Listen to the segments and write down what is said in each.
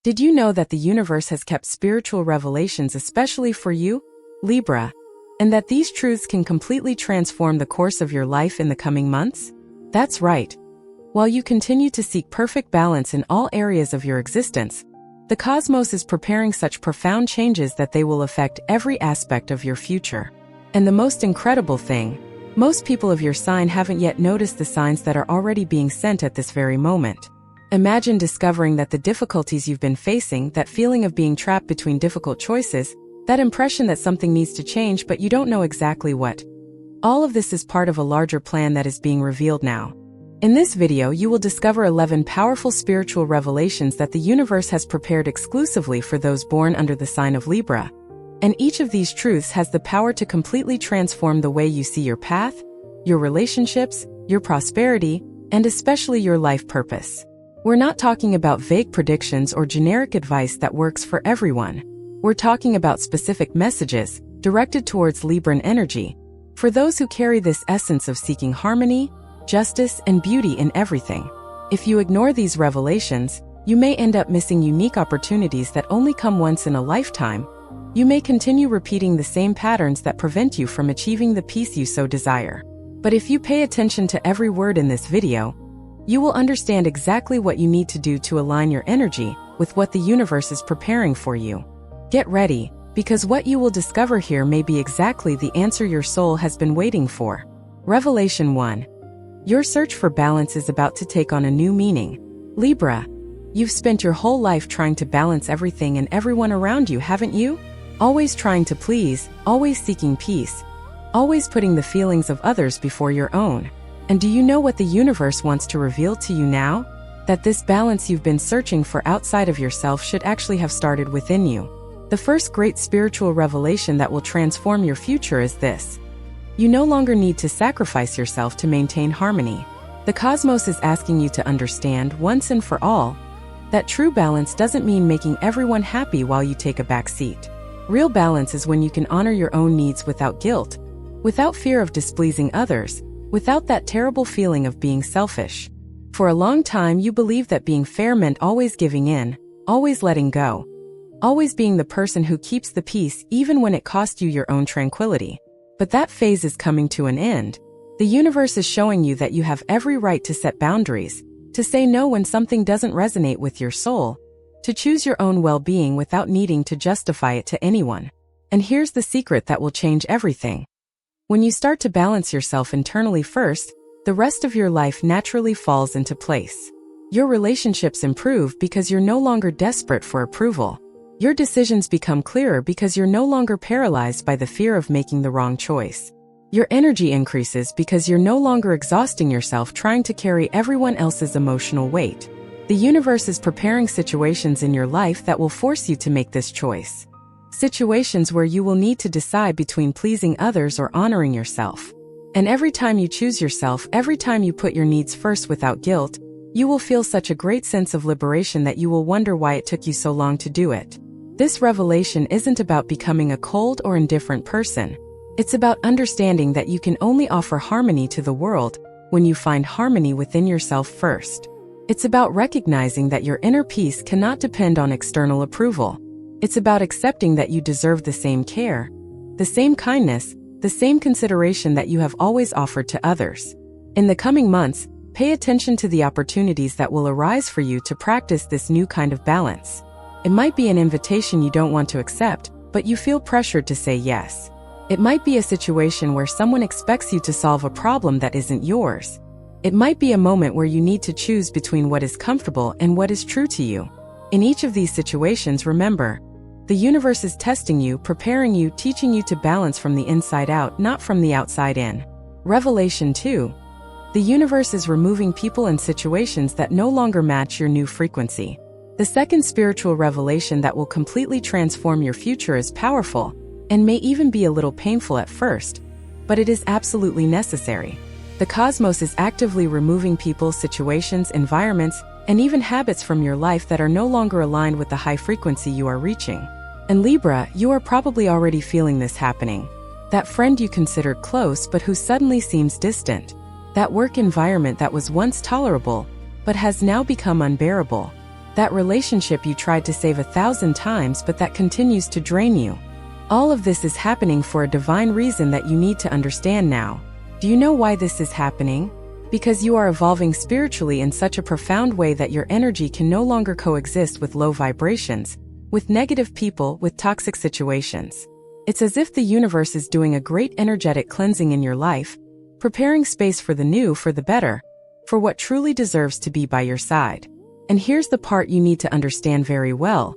Did you know that the universe has kept spiritual revelations especially for you, Libra, and that these truths can completely transform the course of your life in the coming months? That's right. While you continue to seek perfect balance in all areas of your existence, the cosmos is preparing such profound changes that they will affect every aspect of your future. And the most incredible thing, most people of your sign haven't yet noticed the signs that are already being sent at this very moment. Imagine discovering that the difficulties you've been facing, that feeling of being trapped between difficult choices, that impression that something needs to change but you don't know exactly what. All of this is part of a larger plan that is being revealed now. In this video, you will discover 11 powerful spiritual revelations that the universe has prepared exclusively for those born under the sign of Libra. And each of these truths has the power to completely transform the way you see your path, your relationships, your prosperity, and especially your life purpose. We're not talking about vague predictions or generic advice that works for everyone. We're talking about specific messages directed towards Libran energy, for those who carry this essence of seeking harmony, justice, and beauty in everything. If you ignore these revelations, you may end up missing unique opportunities that only come once in a lifetime. You may continue repeating the same patterns that prevent you from achieving the peace you so desire. But if you pay attention to every word in this video, you will understand exactly what you need to do to align your energy with what the universe is preparing for you. Get ready, because what you will discover here may be exactly the answer your soul has been waiting for. Revelation 1. Your search for balance is about to take on a new meaning. Libra, you've spent your whole life trying to balance everything and everyone around you, haven't you? Always trying to please, always seeking peace, always putting the feelings of others before your own. And do you know what the universe wants to reveal to you now? That this balance you've been searching for outside of yourself should actually have started within you. The first great spiritual revelation that will transform your future is this. You no longer need to sacrifice yourself to maintain harmony. The cosmos is asking you to understand once and for all that true balance doesn't mean making everyone happy while you take a back seat. Real balance is when you can honor your own needs without guilt, without fear of displeasing others, without that terrible feeling of being selfish. For a long time, you believed that being fair meant always giving in, always letting go, always being the person who keeps the peace even when it cost you your own tranquility. But that phase is coming to an end. The universe is showing you that you have every right to set boundaries, to say no when something doesn't resonate with your soul, to choose your own well-being without needing to justify it to anyone. And here's the secret that will change everything. When you start to balance yourself internally first, the rest of your life naturally falls into place. Your relationships improve because you're no longer desperate for approval. Your decisions become clearer because you're no longer paralyzed by the fear of making the wrong choice. Your energy increases because you're no longer exhausting yourself trying to carry everyone else's emotional weight. The universe is preparing situations in your life that will force you to make this choice. Situations where you will need to decide between pleasing others or honoring yourself. And every time you choose yourself, every time you put your needs first without guilt, you will feel such a great sense of liberation that you will wonder why it took you so long to do it. This revelation isn't about becoming a cold or indifferent person. It's about understanding that you can only offer harmony to the world when you find harmony within yourself first. It's about recognizing that your inner peace cannot depend on external approval. It's about accepting that you deserve the same care, the same kindness, the same consideration that you have always offered to others. In the coming months, pay attention to the opportunities that will arise for you to practice this new kind of balance. It might be an invitation you don't want to accept, but you feel pressured to say yes. It might be a situation where someone expects you to solve a problem that isn't yours. It might be a moment where you need to choose between what is comfortable and what is true to you. In each of these situations, remember, the universe is testing you, preparing you, teaching you to balance from the inside out, not from the outside in. Revelation 2. The universe is removing people and situations that no longer match your new frequency. The second spiritual revelation that will completely transform your future is powerful, and may even be a little painful at first, but it is absolutely necessary. The cosmos is actively removing people, situations, environments, and even habits from your life that are no longer aligned with the high frequency you are reaching. And Libra, you are probably already feeling this happening. That friend you considered close but who suddenly seems distant. That work environment that was once tolerable but has now become unbearable. That relationship you tried to save 1,000 times but that continues to drain you. All of this is happening for a divine reason that you need to understand now. Do you know why this is happening? Because you are evolving spiritually in such a profound way that your energy can no longer coexist with low vibrations, with negative people, with toxic situations. It's as if the universe is doing a great energetic cleansing in your life, preparing space for the new, for the better, for what truly deserves to be by your side. And here's the part you need to understand very well.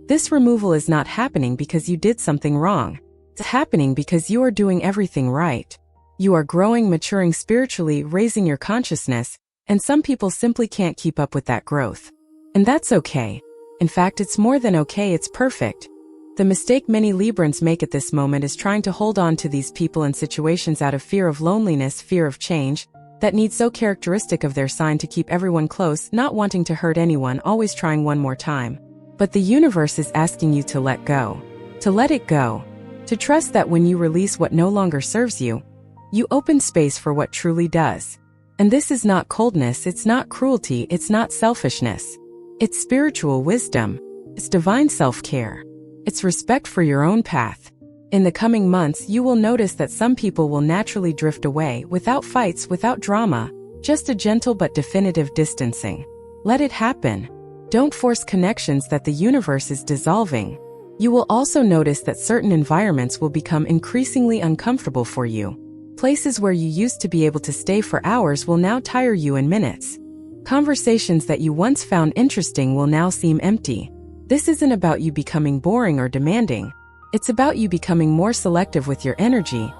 This removal is not happening because you did something wrong. It's happening because you are doing everything right. You are growing, maturing spiritually, raising your consciousness, and some people simply can't keep up with that growth. And that's okay. In fact, it's more than okay, it's perfect. The mistake many Librans make at this moment is trying to hold on to these people and situations out of fear of loneliness, fear of change, that need so characteristic of their sign to keep everyone close, not wanting to hurt anyone, always trying one more time. But the universe is asking you to let go. To let it go. To trust that when you release what no longer serves you, you open space for what truly does. And this is not coldness, it's not cruelty, it's not selfishness. It's spiritual wisdom. It's divine self-care. It's respect for your own path. In the coming months, you will notice that some people will naturally drift away, without fights, without drama, just a gentle but definitive distancing. Let it happen. Don't force connections that the universe is dissolving. You will also notice that certain environments will become increasingly uncomfortable for you. Places where you used to be able to stay for hours will now tire you in minutes. Conversations that you once found interesting will now seem empty. This isn't about you becoming boring or demanding. It's about you becoming more selective with your energy,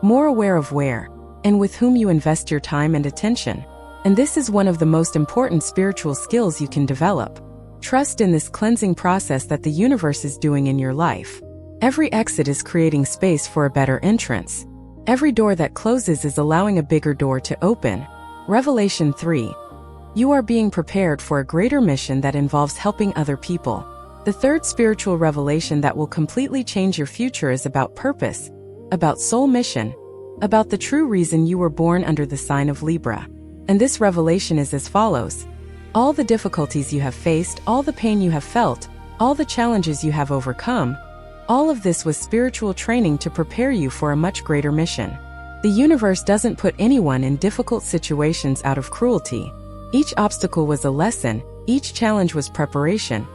more aware of where and with whom you invest your time and attention. And this is one of the most important spiritual skills you can develop. Trust in this cleansing process that the universe is doing in your life. Every exit is creating space for a better entrance. Every door that closes is allowing a bigger door to open. Revelation 3. You are being prepared for a greater mission that involves helping other people. The third spiritual revelation that will completely change your future is about purpose, about soul mission, about the true reason you were born under the sign of Libra. And this revelation is as follows. All the difficulties you have faced, all the pain you have felt, all the challenges you have overcome, all of this was spiritual training to prepare you for a much greater mission. The universe doesn't put anyone in difficult situations out of cruelty. Each obstacle was a lesson, each challenge was preparation.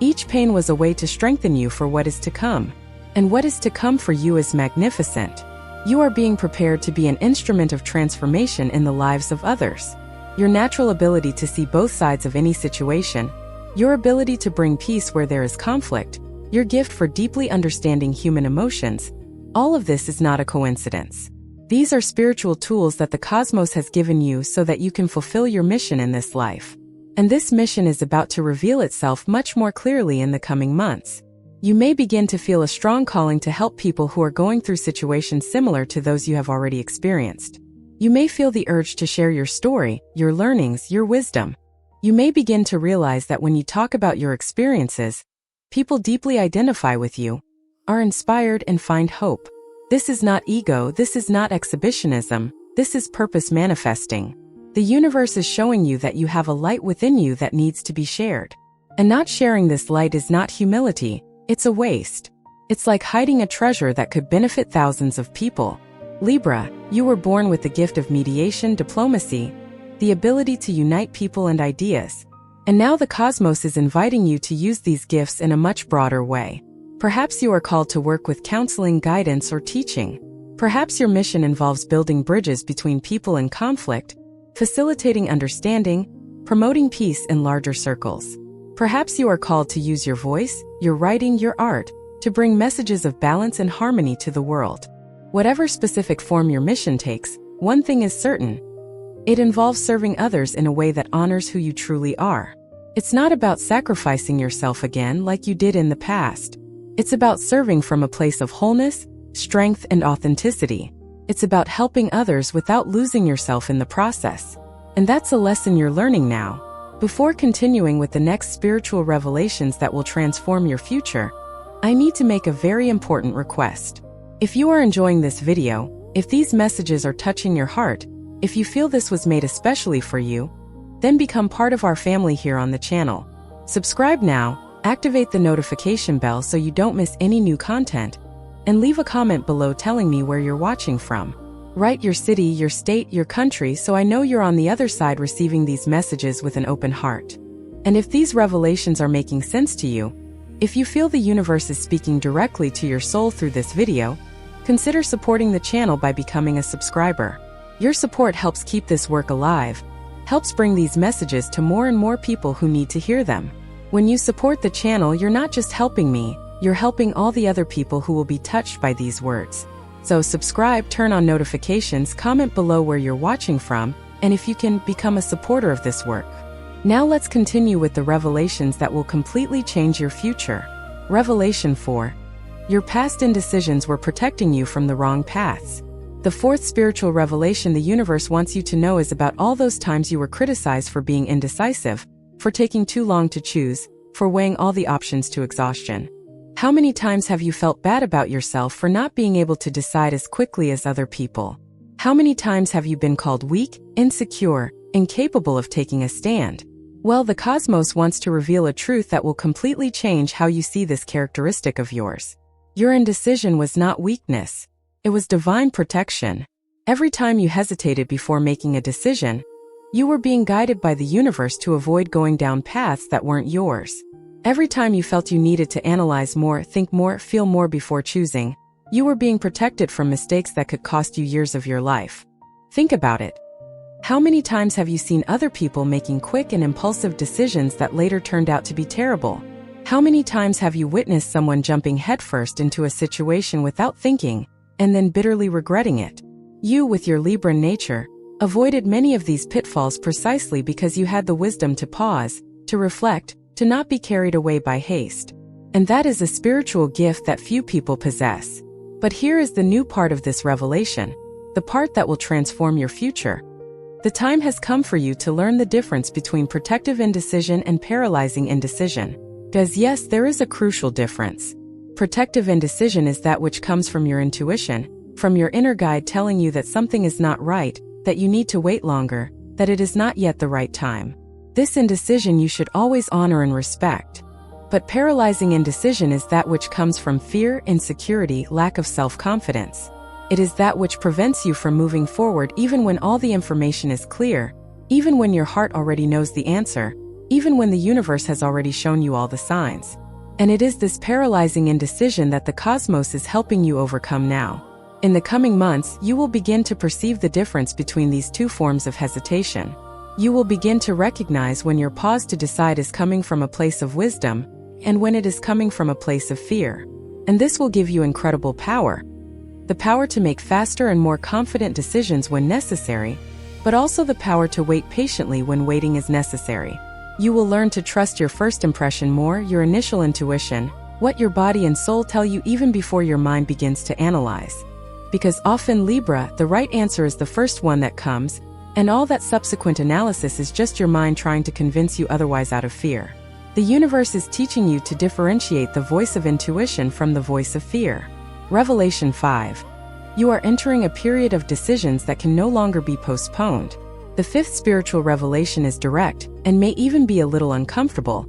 Each pain was a way to strengthen you for what is to come. And what is to come for you is magnificent. You are being prepared to be an instrument of transformation in the lives of others. Your natural ability to see both sides of any situation, your ability to bring peace where there is conflict, your gift for deeply understanding human emotions, all of this is not a coincidence. These are spiritual tools that the cosmos has given you so that you can fulfill your mission in this life. And this mission is about to reveal itself much more clearly in the coming months. You may begin to feel a strong calling to help people who are going through situations similar to those you have already experienced. You may feel the urge to share your story, your learnings, your wisdom. You may begin to realize that when you talk about your experiences, people deeply identify with you, are inspired and find hope. This is not ego, this is not exhibitionism, this is purpose manifesting. The universe is showing you that you have a light within you that needs to be shared. And not sharing this light is not humility, it's a waste. It's like hiding a treasure that could benefit thousands of people. Libra, you were born with the gift of mediation, diplomacy, the ability to unite people and ideas. And now the cosmos is inviting you to use these gifts in a much broader way. Perhaps you are called to work with counseling, guidance, or teaching. Perhaps your mission involves building bridges between people in conflict, facilitating understanding, promoting peace in larger circles. Perhaps you are called to use your voice, your writing, your art, to bring messages of balance and harmony to the world. Whatever specific form your mission takes, one thing is certain. It involves serving others in a way that honors who you truly are. It's not about sacrificing yourself again like you did in the past. It's about serving from a place of wholeness, strength, and authenticity. It's about helping others without losing yourself in the process. And that's a lesson you're learning now. Before continuing with the next spiritual revelations that will transform your future, I need to make a very important request. If you are enjoying this video, if these messages are touching your heart, if you feel this was made especially for you, then become part of our family here on the channel. Subscribe now, activate the notification bell so you don't miss any new content, and leave a comment below telling me where you're watching from. Write your city, your state, your country so I know you're on the other side receiving these messages with an open heart. And if these revelations are making sense to you, if you feel the universe is speaking directly to your soul through this video, consider supporting the channel by becoming a subscriber. Your support helps keep this work alive, helps bring these messages to more and more people who need to hear them. When you support the channel, you're not just helping me, you're helping all the other people who will be touched by these words. So subscribe, turn on notifications, comment below where you're watching from, and if you can, become a supporter of this work. Now let's continue with the revelations that will completely change your future. Revelation 4. Your past indecisions were protecting you from the wrong paths. The fourth spiritual revelation the universe wants you to know is about all those times you were criticized for being indecisive, for taking too long to choose, for weighing all the options to exhaustion. How many times have you felt bad about yourself for not being able to decide as quickly as other people? How many times have you been called weak, insecure, incapable of taking a stand? Well, the cosmos wants to reveal a truth that will completely change how you see this characteristic of yours. Your indecision was not weakness. It was divine protection. Every time you hesitated before making a decision, you were being guided by the universe to avoid going down paths that weren't yours. Every time you felt you needed to analyze more, think more, feel more before choosing, you were being protected from mistakes that could cost you years of your life. Think about it. How many times have you seen other people making quick and impulsive decisions that later turned out to be terrible? How many times have you witnessed someone jumping headfirst into a situation without thinking, and then bitterly regretting it? You, with your Libra nature, avoided many of these pitfalls precisely because you had the wisdom to pause, to reflect, to not be carried away by haste. And that is a spiritual gift that few people possess. But here is the new part of this revelation, the part that will transform your future. The time has come for you to learn the difference between protective indecision and paralyzing indecision. Because yes, there is a crucial difference. Protective indecision is that which comes from your intuition, from your inner guide telling you that something is not right, that you need to wait longer, that it is not yet the right time. This indecision you should always honor and respect. But paralyzing indecision is that which comes from fear, insecurity, lack of self-confidence. It is that which prevents you from moving forward even when all the information is clear, even when your heart already knows the answer, even when the universe has already shown you all the signs. And it is this paralyzing indecision that the cosmos is helping you overcome now. In the coming months, you will begin to perceive the difference between these two forms of hesitation. You will begin to recognize when your pause to decide is coming from a place of wisdom, and when it is coming from a place of fear. And this will give you incredible power. The power to make faster and more confident decisions when necessary, but also the power to wait patiently when waiting is necessary. You will learn to trust your first impression more, your initial intuition, what your body and soul tell you even before your mind begins to analyze. Because often, Libra, the right answer is the first one that comes, and all that subsequent analysis is just your mind trying to convince you otherwise out of fear. The universe is teaching you to differentiate the voice of intuition from the voice of fear. Revelation 5. You are entering a period of decisions that can no longer be postponed. The fifth spiritual revelation is direct, and may even be a little uncomfortable,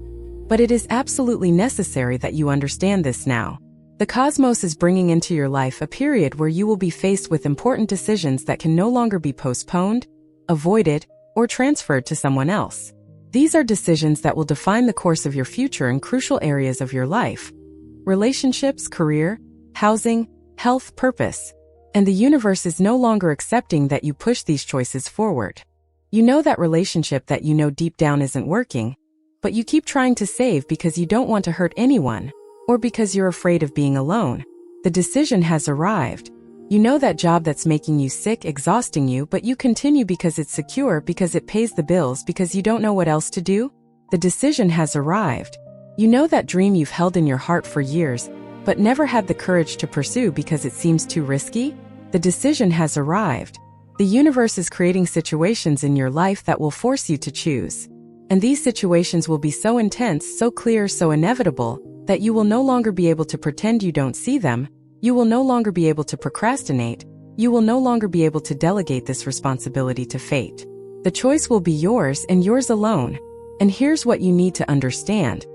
but it is absolutely necessary that you understand this now. The cosmos is bringing into your life a period where you will be faced with important decisions that can no longer be postponed, avoided, or transferred to someone else. These are decisions that will define the course of your future in crucial areas of your life: relationships, career, housing, health, purpose. And the universe is no longer accepting that you push these choices forward. You know that relationship that you know deep down isn't working, but you keep trying to save because you don't want to hurt anyone, or because you're afraid of being alone. The decision has arrived. You know that job that's making you sick, exhausting you, but you continue because it's secure, because it pays the bills, because you don't know what else to do? The decision has arrived. You know that dream you've held in your heart for years, but never had the courage to pursue because it seems too risky? The decision has arrived. The universe is creating situations in your life that will force you to choose. And these situations will be so intense, so clear, so inevitable, that you will no longer be able to pretend you don't see them. You will no longer be able to procrastinate. You will no longer be able to delegate this responsibility to fate. The choice will be yours and yours alone. And here's what you need to understand.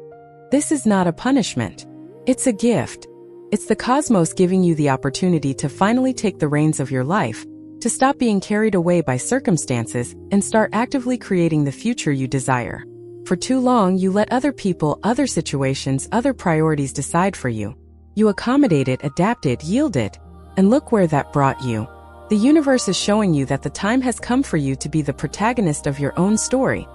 This is not a punishment. It's a gift. It's the cosmos giving you the opportunity to finally take the reins of your life, to stop being carried away by circumstances and start actively creating the future you desire. For too long, you let other people, other situations, other priorities decide for you. You accommodated, adapted, yielded, and look where that brought you. The universe is showing you that the time has come for you to be the protagonist of your own story,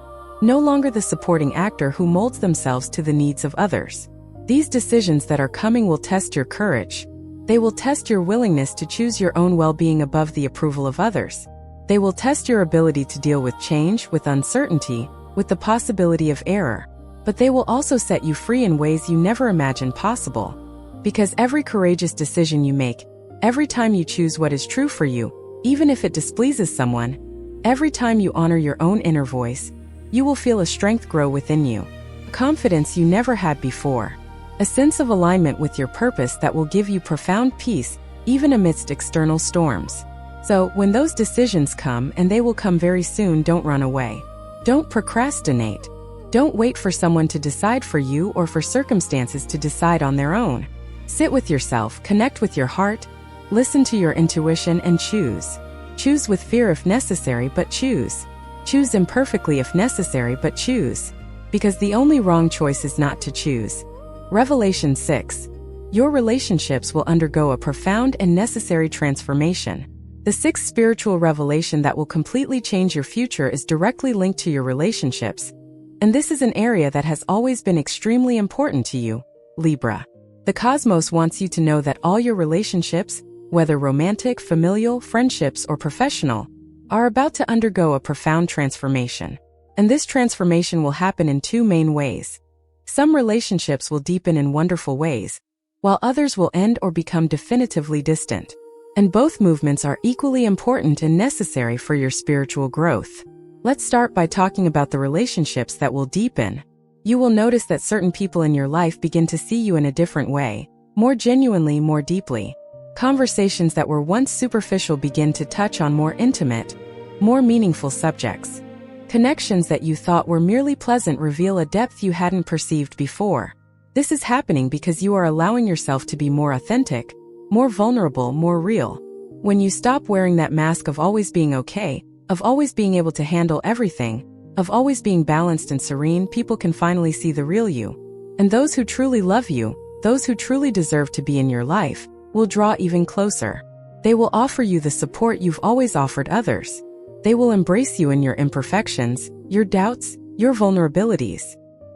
no longer the supporting actor who molds themselves to the needs of others. These decisions that are coming will test your courage. They will test your willingness to choose your own well-being above the approval of others. They will test your ability to deal with change, with uncertainty, with the possibility of error. But they will also set you free in ways you never imagined possible. Because every courageous decision you make, every time you choose what is true for you, even if it displeases someone, every time you honor your own inner voice, you will feel a strength grow within you, a confidence you never had before, a sense of alignment with your purpose that will give you profound peace, even amidst external storms. So, when those decisions come, and they will come very soon, don't run away. Don't procrastinate. Don't wait for someone to decide for you or for circumstances to decide on their own. Sit with yourself, connect with your heart, listen to your intuition and choose. Choose with fear if necessary, but choose. Choose imperfectly if necessary, but choose. Because the only wrong choice is not to choose. Revelation 6. Your relationships will undergo a profound and necessary transformation. The sixth spiritual revelation that will completely change your future is directly linked to your relationships. And this is an area that has always been extremely important to you, Libra. The cosmos wants you to know that all your relationships, whether romantic, familial, friendships, or professional, are about to undergo a profound transformation. And this transformation will happen in two main ways. Some relationships will deepen in wonderful ways, while others will end or become definitively distant. And both movements are equally important and necessary for your spiritual growth. Let's start by talking about the relationships that will deepen. You will notice that certain people in your life begin to see you in a different way, more genuinely, more deeply. Conversations that were once superficial begin to touch on more intimate, more meaningful subjects. Connections that you thought were merely pleasant reveal a depth you hadn't perceived before. This is happening because you are allowing yourself to be more authentic, more vulnerable, more real. When you stop wearing that mask of always being okay, of always being able to handle everything, of always being balanced and serene, people can finally see the real you. And those who truly love you, those who truly deserve to be in your life, will draw even closer. They will offer you the support you've always offered others. They will embrace you in your imperfections, your doubts, your vulnerabilities.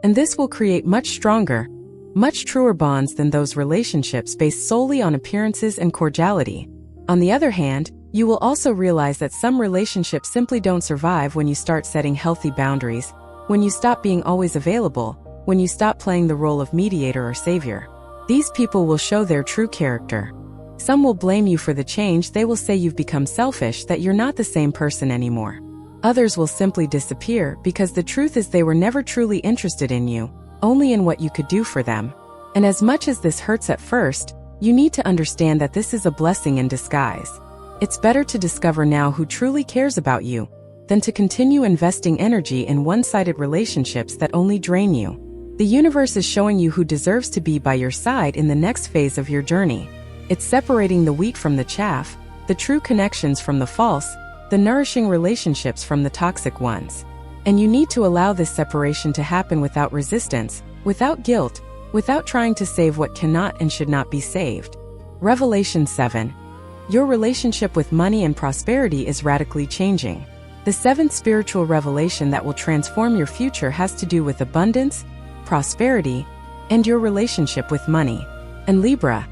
And this will create much stronger, much truer bonds than those relationships based solely on appearances and cordiality. On the other hand, you will also realize that some relationships simply don't survive when you start setting healthy boundaries, when you stop being always available, when you stop playing the role of mediator or savior. These people will show their true character. Some will blame you for the change. They will say you've become selfish, that you're not the same person anymore. Others will simply disappear because the truth is they were never truly interested in you, only in what you could do for them. And as much as this hurts at first, you need to understand that this is a blessing in disguise. It's better to discover now who truly cares about you than to continue investing energy in one-sided relationships that only drain you. The universe is showing you who deserves to be by your side in the next phase of your journey. It's separating the wheat from the chaff, the true connections from the false, the nourishing relationships from the toxic ones. And you need to allow this separation to happen without resistance, without guilt, without trying to save what cannot and should not be saved. Revelation 7. Your relationship with money and prosperity is radically changing. The seventh spiritual revelation that will transform your future has to do with abundance, prosperity, and your relationship with money. And Libra,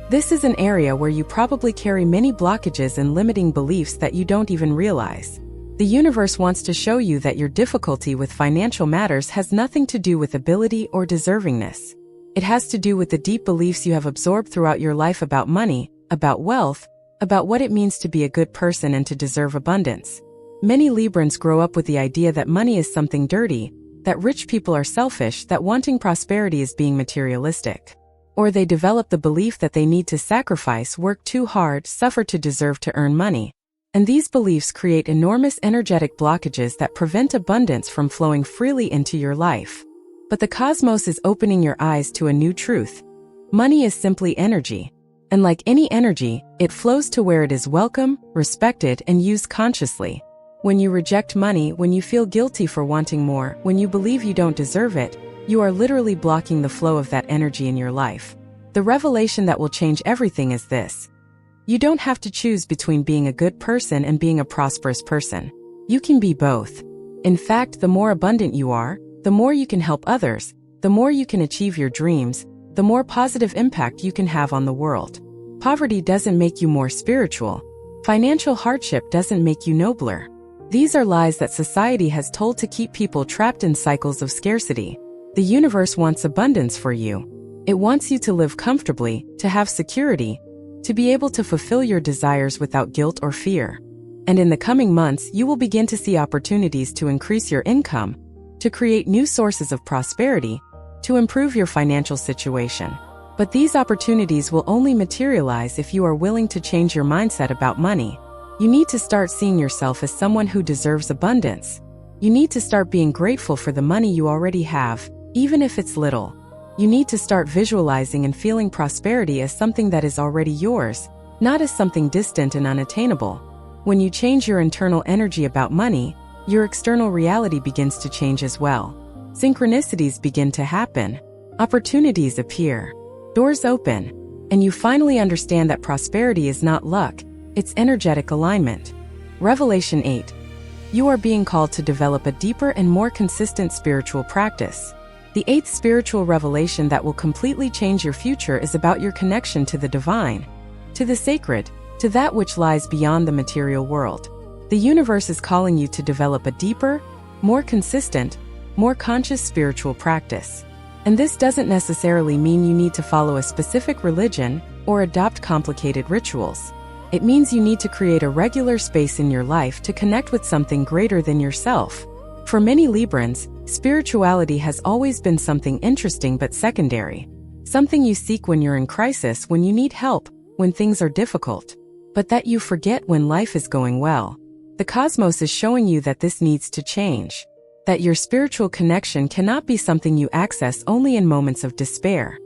this is an area where you probably carry many blockages and limiting beliefs that you don't even realize. The universe wants to show you that your difficulty with financial matters has nothing to do with ability or deservingness. It has to do with the deep beliefs you have absorbed throughout your life about money, about wealth, about what it means to be a good person and to deserve abundance. Many Librans grow up with the idea that money is something dirty, that rich people are selfish, that wanting prosperity is being materialistic. Or they develop the belief that they need to sacrifice, work too hard, suffer to deserve to earn money. And these beliefs create enormous energetic blockages that prevent abundance from flowing freely into your life. But the cosmos is opening your eyes to a new truth. Money is simply energy. And like any energy, it flows to where it is welcome, respected, and used consciously. When you reject money, when you feel guilty for wanting more, when you believe you don't deserve it, you are literally blocking the flow of that energy in your life. The revelation that will change everything is this. You don't have to choose between being a good person and being a prosperous person. You can be both. In fact, the more abundant you are, the more you can help others, the more you can achieve your dreams, the more positive impact you can have on the world. Poverty doesn't make you more spiritual. Financial hardship doesn't make you nobler. These are lies that society has told to keep people trapped in cycles of scarcity. The universe wants abundance for you. It wants you to live comfortably, to have security, to be able to fulfill your desires without guilt or fear. And in the coming months, you will begin to see opportunities to increase your income, to create new sources of prosperity, to improve your financial situation. But these opportunities will only materialize if you are willing to change your mindset about money. You need to start seeing yourself as someone who deserves abundance. You need to start being grateful for the money you already have, even if it's little. You need to start visualizing and feeling prosperity as something that is already yours, not as something distant and unattainable. When you change your internal energy about money, your external reality begins to change as well. Synchronicities begin to happen. Opportunities appear. Doors open. And you finally understand that prosperity is not luck, it's energetic alignment. Revelation 8. You are being called to develop a deeper and more consistent spiritual practice. The eighth spiritual revelation that will completely change your future is about your connection to the divine, to the sacred, to that which lies beyond the material world. The universe is calling you to develop a deeper, more consistent, more conscious spiritual practice. And this doesn't necessarily mean you need to follow a specific religion or adopt complicated rituals. It means you need to create a regular space in your life to connect with something greater than yourself. For many Librans, spirituality has always been something interesting but secondary. Something you seek when you're in crisis, when you need help, when things are difficult. But that you forget when life is going well. The cosmos is showing you that this needs to change. That your spiritual connection cannot be something you access only in moments of despair.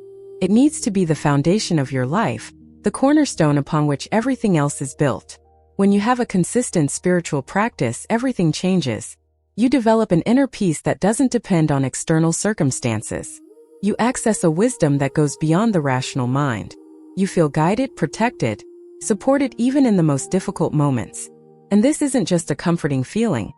It needs to be the foundation of your life, the cornerstone upon which everything else is built. When you have a consistent spiritual practice, everything changes. You develop an inner peace that doesn't depend on external circumstances. You access a wisdom that goes beyond the rational mind. You feel guided, protected, supported even in the most difficult moments. And this isn't just a comforting feeling.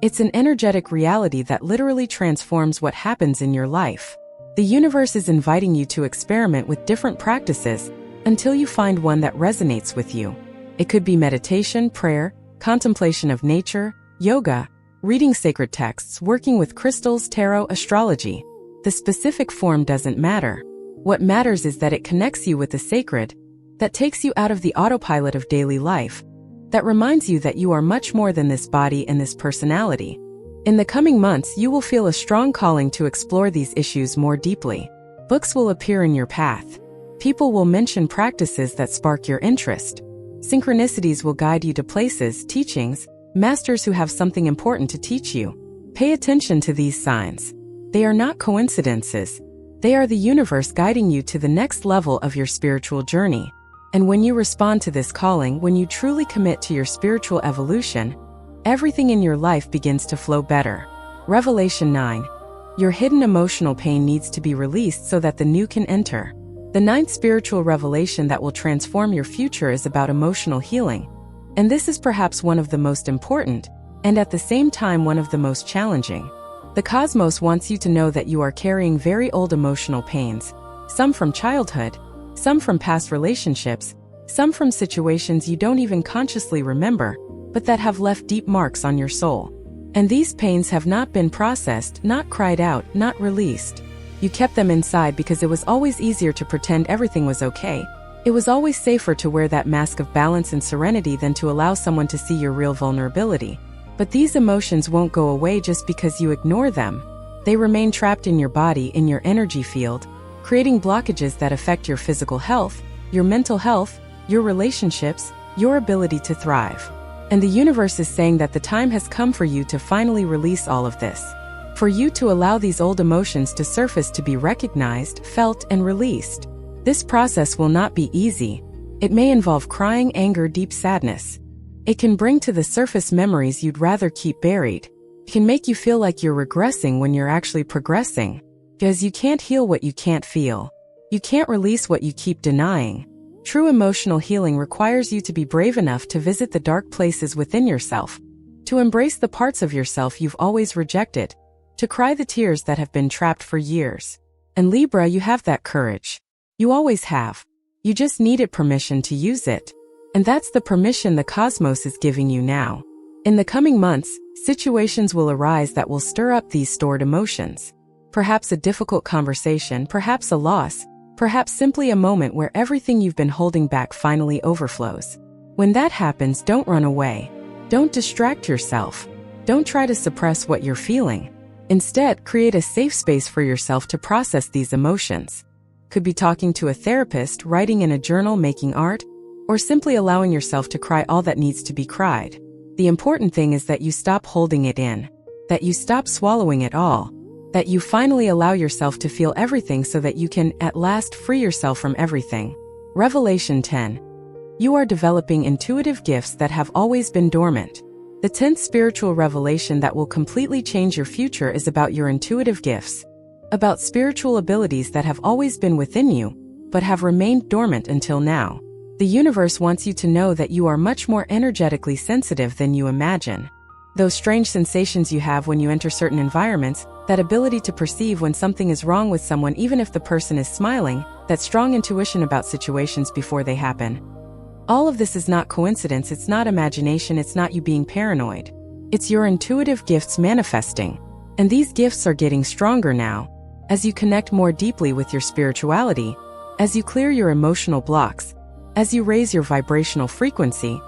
It's an energetic reality that literally transforms what happens in your life. The universe is inviting you to experiment with different practices until you find one that resonates with you. It could be meditation, prayer, contemplation of nature, yoga, reading sacred texts, working with crystals, tarot, astrology. The specific form doesn't matter. What matters is that it connects you with the sacred, that takes you out of the autopilot of daily life, that reminds you that you are much more than this body and this personality. In the coming months, you will feel a strong calling to explore these issues more deeply. Books will appear in your path. People will mention practices that spark your interest. Synchronicities will guide you to places, teachings, masters who have something important to teach you. Pay attention to these signs. They are not coincidences. They are the universe guiding you to the next level of your spiritual journey. And when you respond to this calling, when you truly commit to your spiritual evolution, everything in your life begins to flow better. Revelation 9. Your hidden emotional pain needs to be released so that the new can enter. The ninth spiritual revelation that will transform your future is about emotional healing. And this is perhaps one of the most important, and at the same time one of the most challenging. The cosmos wants you to know that you are carrying very old emotional pains, some from childhood, some from past relationships, some from situations you don't even consciously remember, but that have left deep marks on your soul. And these pains have not been processed, not cried out, not released. You kept them inside because it was always easier to pretend everything was okay. It was always safer to wear that mask of balance and serenity than to allow someone to see your real vulnerability. But these emotions won't go away just because you ignore them. They remain trapped in your body, in your energy field, creating blockages that affect your physical health, your mental health, your relationships, your ability to thrive. And the universe is saying that the time has come for you to finally release all of this. For you to allow these old emotions to surface, to be recognized, felt, and released. This process will not be easy. It may involve crying, anger, deep sadness. It can bring to the surface memories you'd rather keep buried. It can make you feel like you're regressing when you're actually progressing. Because you can't heal what you can't feel. You can't release what you keep denying. True emotional healing requires you to be brave enough to visit the dark places within yourself, to embrace the parts of yourself you've always rejected, to cry the tears that have been trapped for years. And Libra, you have that courage. You always have. You just needed permission to use it. And that's the permission the cosmos is giving you now. In the coming months, situations will arise that will stir up these stored emotions. Perhaps a difficult conversation, perhaps a loss, perhaps simply a moment where everything you've been holding back finally overflows. When that happens, don't run away. Don't distract yourself. Don't try to suppress what you're feeling. Instead, create a safe space for yourself to process these emotions. Could be talking to a therapist, writing in a journal, making art, or simply allowing yourself to cry all that needs to be cried. The important thing is that you stop holding it in, that you stop swallowing it all, that you finally allow yourself to feel everything so that you can, at last, free yourself from everything. Revelation 10. You are developing intuitive gifts that have always been dormant. The 10th spiritual revelation that will completely change your future is about your intuitive gifts, about spiritual abilities that have always been within you, but have remained dormant until now. The universe wants you to know that you are much more energetically sensitive than you imagine. Those strange sensations you have when you enter certain environments, that ability to perceive when something is wrong with someone even if the person is smiling, that strong intuition about situations before they happen. All of this is not coincidence, it's not imagination, it's not you being paranoid. It's your intuitive gifts manifesting. And these gifts are getting stronger now. As you connect more deeply with your spirituality, as you clear your emotional blocks, as you raise your vibrational frequency,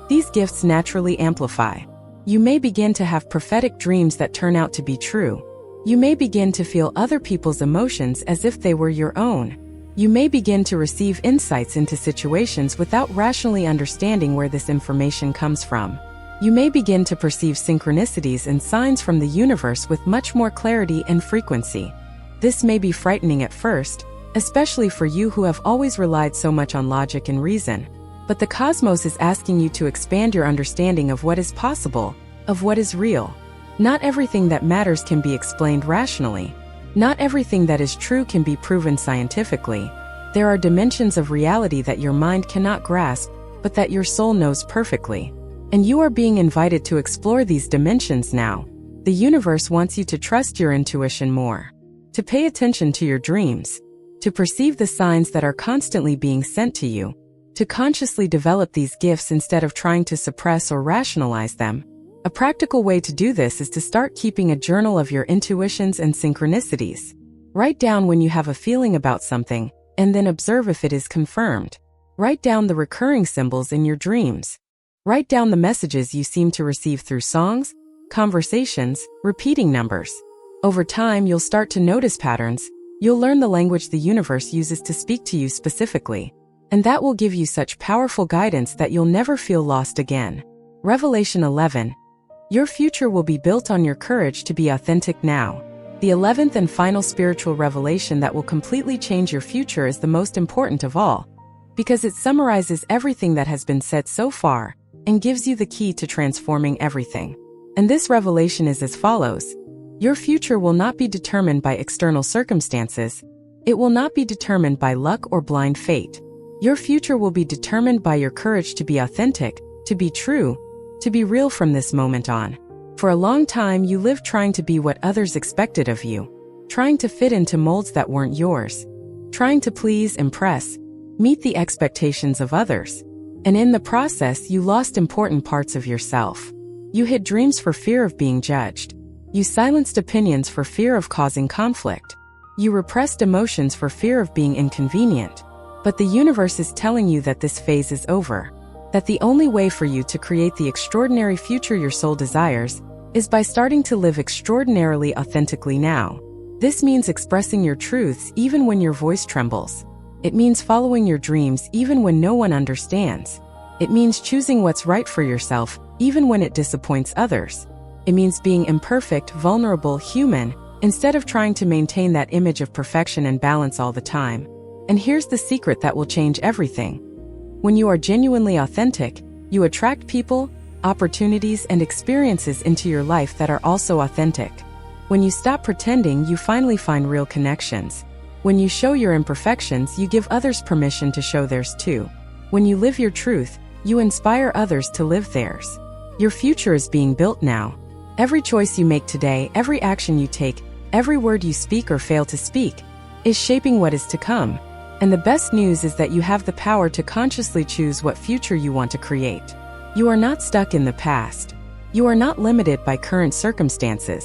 these gifts naturally amplify. You may begin to have prophetic dreams that turn out to be true. You may begin to feel other people's emotions as if they were your own. You may begin to receive insights into situations without rationally understanding where this information comes from. You may begin to perceive synchronicities and signs from the universe with much more clarity and frequency. This may be frightening at first, especially for you who have always relied so much on logic and reason. But the cosmos is asking you to expand your understanding of what is possible, of what is real. Not everything that matters can be explained rationally. Not everything that is true can be proven scientifically. There are dimensions of reality that your mind cannot grasp, but that your soul knows perfectly. And you are being invited to explore these dimensions now. The universe wants you to trust your intuition more, to pay attention to your dreams, to perceive the signs that are constantly being sent to you, to consciously develop these gifts instead of trying to suppress or rationalize them. A practical way to do this is to start keeping a journal of your intuitions and synchronicities. Write down when you have a feeling about something, and then observe if it is confirmed. Write down the recurring symbols in your dreams. Write down the messages you seem to receive through songs, conversations, repeating numbers. Over time, you'll start to notice patterns. You'll learn the language the universe uses to speak to you specifically. And that will give you such powerful guidance that you'll never feel lost again. Revelation 11. Your future will be built on your courage to be authentic now. The 11th and final spiritual revelation that will completely change your future is the most important of all, because it summarizes everything that has been said so far and gives you the key to transforming everything. And this revelation is as follows. Your future will not be determined by external circumstances. It will not be determined by luck or blind fate. Your future will be determined by your courage to be authentic, to be true, to be real from this moment on. For a long time, you lived trying to be what others expected of you, trying to fit into molds that weren't yours, trying to please, impress, meet the expectations of others. And in the process, you lost important parts of yourself. You hid dreams for fear of being judged. You silenced opinions for fear of causing conflict. You repressed emotions for fear of being inconvenient. But the universe is telling you that this phase is over. That the only way for you to create the extraordinary future your soul desires is by starting to live extraordinarily authentically now. This means expressing your truths even when your voice trembles. It means following your dreams even when no one understands. It means choosing what's right for yourself, even when it disappoints others. It means being imperfect, vulnerable, human, instead of trying to maintain that image of perfection and balance all the time. And here's the secret that will change everything. When you are genuinely authentic, you attract people, opportunities, and experiences into your life that are also authentic. When you stop pretending, you finally find real connections. When you show your imperfections, you give others permission to show theirs too. When you live your truth, you inspire others to live theirs. Your future is being built now. Every choice you make today, every action you take, every word you speak or fail to speak, is shaping what is to come. And the best news is that you have the power to consciously choose what future you want to create. You are not stuck in the past. You are not limited by current circumstances.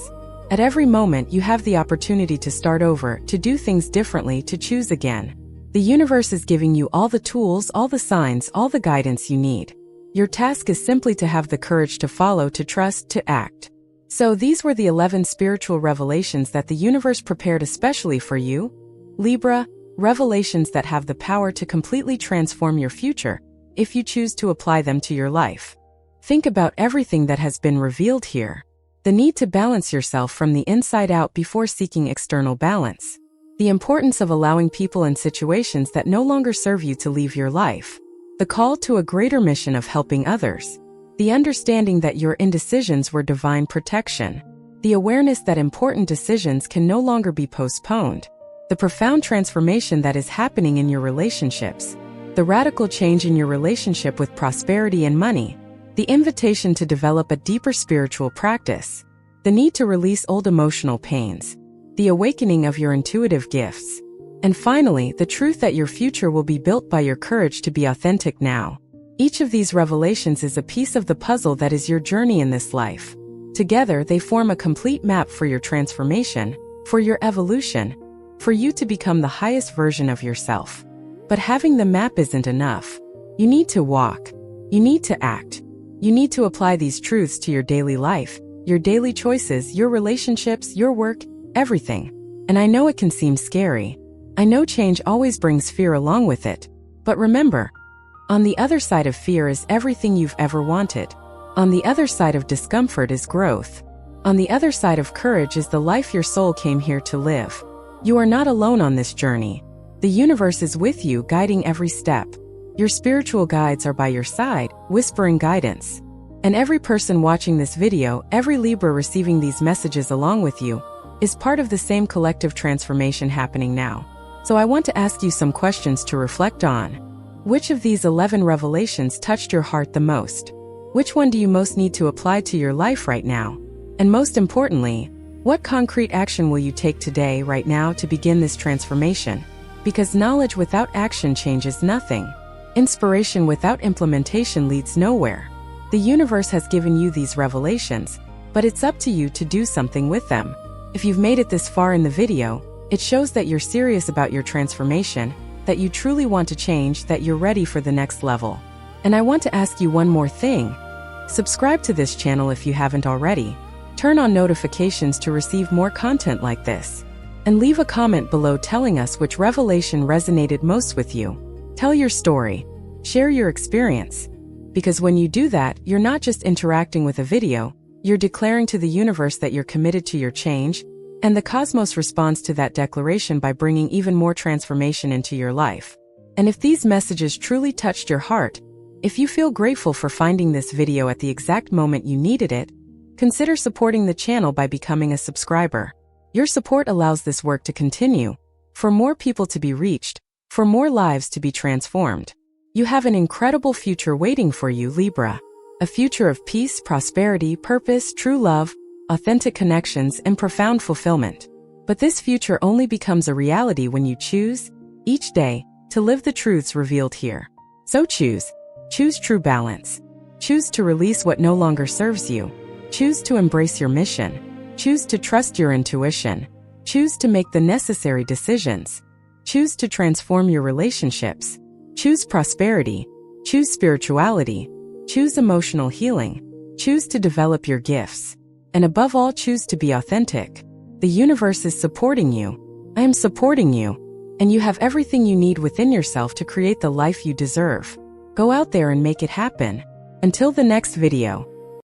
At every moment, you have the opportunity to start over, to do things differently, to choose again. The universe is giving you all the tools, all the signs, all the guidance you need. Your task is simply to have the courage to follow, to trust, to act. So these were the 11 spiritual revelations that the universe prepared especially for you, Libra, revelations that have the power to completely transform your future, if you choose to apply them to your life. Think about everything that has been revealed here. The need to balance yourself from the inside out before seeking external balance. The importance of allowing people and situations that no longer serve you to leave your life. The call to a greater mission of helping others. The understanding that your indecisions were divine protection. The awareness that important decisions can no longer be postponed. The profound transformation that is happening in your relationships. The radical change in your relationship with prosperity and money. The invitation to develop a deeper spiritual practice. The need to release old emotional pains. The awakening of your intuitive gifts. And finally, the truth that your future will be built by your courage to be authentic now. Each of these revelations is a piece of the puzzle that is your journey in this life. Together, they form a complete map for your transformation, for your evolution, for you to become the highest version of yourself. But having the map isn't enough. You need to walk. You need to act. You need to apply these truths to your daily life, your daily choices, your relationships, your work, everything. And I know it can seem scary. I know change always brings fear along with it. But remember, on the other side of fear is everything you've ever wanted. On the other side of discomfort is growth. On the other side of courage is the life your soul came here to live. You are not alone on this journey. The universe is with you, guiding every step. Your spiritual guides are by your side, whispering guidance. And every person watching this video, every Libra receiving these messages along with you, is part of the same collective transformation happening now. So I want to ask you some questions to reflect on. Which of these 11 revelations touched your heart the most? Which one do you most need to apply to your life right now? And most importantly, what concrete action will you take today, right now, to begin this transformation? Because knowledge without action changes nothing. Inspiration without implementation leads nowhere. The universe has given you these revelations, but it's up to you to do something with them. If you've made it this far in the video, it shows that you're serious about your transformation, that you truly want to change, that you're ready for the next level. And I want to ask you one more thing. Subscribe to this channel if you haven't already. Turn on notifications to receive more content like this. And leave a comment below telling us which revelation resonated most with you. Tell your story. Share your experience. Because when you do that, you're not just interacting with a video, you're declaring to the universe that you're committed to your change, and the cosmos responds to that declaration by bringing even more transformation into your life. And if these messages truly touched your heart, if you feel grateful for finding this video at the exact moment you needed it, consider supporting the channel by becoming a subscriber. Your support allows this work to continue, for more people to be reached, for more lives to be transformed. You have an incredible future waiting for you, Libra. A future of peace, prosperity, purpose, true love, authentic connections, and profound fulfillment. But this future only becomes a reality when you choose, each day, to live the truths revealed here. So choose. Choose true balance. Choose to release what no longer serves you. Choose to embrace your mission. Choose to trust your intuition. Choose to make the necessary decisions. Choose to transform your relationships. Choose prosperity. Choose spirituality. Choose emotional healing. Choose to develop your gifts. And above all, choose to be authentic. The universe is supporting you. I am supporting you. And you have everything you need within yourself to create the life you deserve. Go out there and make it happen. Until the next video.